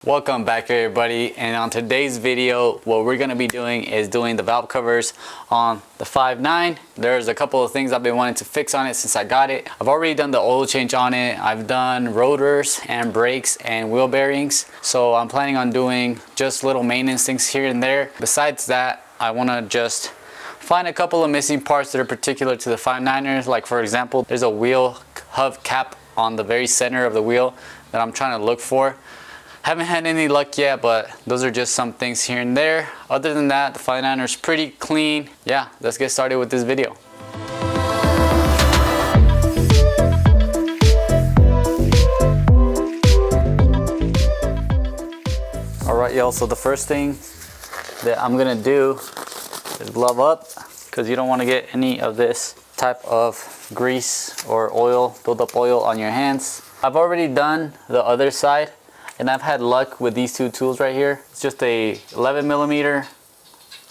Welcome back everybody, and on today's video what we're going to be doing is doing the valve covers on the 5.9. There's a couple of things I've been wanting to fix on it since I got it. I've already done the oil change on it. I've done rotors and brakes and wheel bearings, so I'm planning on doing just little maintenance things here and there. Besides that, I want to just find a couple of missing parts that are particular to the 5.9ers. Like for example, there's a wheel hub cap on the very center of the wheel that I'm trying to look for. Haven't had any luck yet, but those are just some things here and there. Other than that, the 5.9er is pretty clean. Yeah, let's get started with this video. All right, y'all, so the first thing that I'm gonna do is glove up, because you don't want to get any of this type of grease or oil, build up oil on your hands. I've already done the other side, and I've had luck with these two tools right here. It's just a 11mm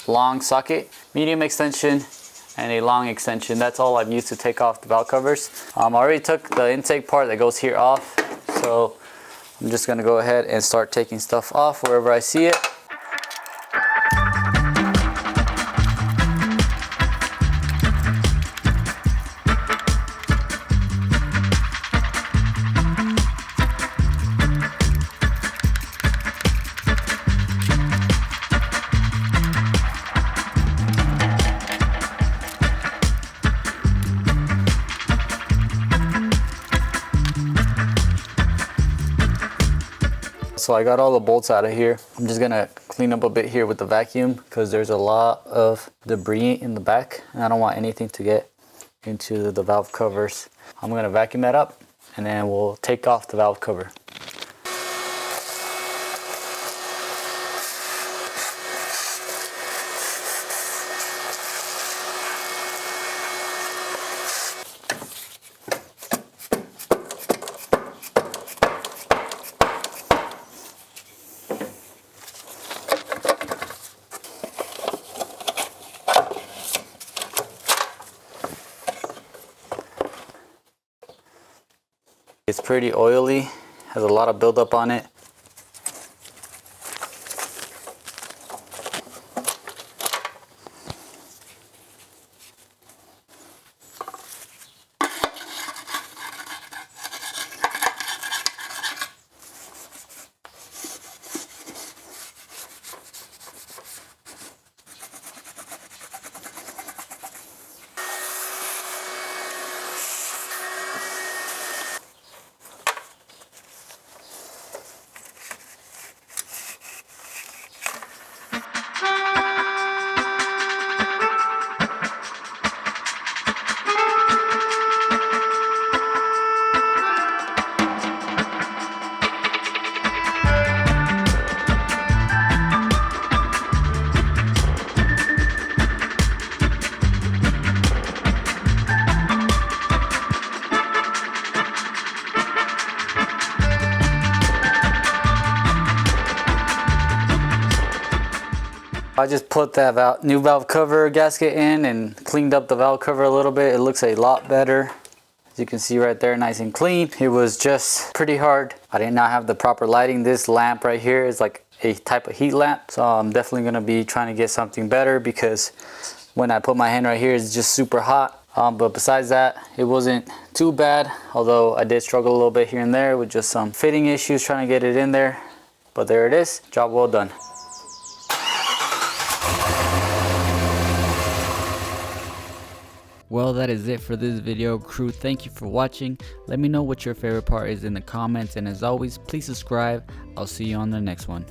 long socket, medium extension, and a long extension. That's all I've used to take off the valve covers. I already took the intake part that goes here off, so I'm just gonna go ahead and start taking stuff off wherever I see it. So I got all the bolts out of here. I'm just gonna clean up a bit here with the vacuum because there's a lot of debris in the back and I don't want anything to get into the valve covers. I'm gonna vacuum that up and then we'll take off the valve cover. It's pretty oily, has a lot of buildup on it. I just put that new valve cover gasket in and cleaned up the valve cover a little bit. It looks a lot better. As you can see right there, nice and clean. It was just pretty hard. I did not have the proper lighting. This lamp right here is like a type of heat lamp. So I'm definitely gonna be trying to get something better because when I put my hand right here, it's just super hot. But besides that, it wasn't too bad. Although I did struggle a little bit here and there with just some fitting issues trying to get it in there. But there it is, job well done. Well, that is it for this video, crew. Thank you for watching. Let me know what your favorite part is in the comments, and as always, please subscribe. I'll see you on the next one.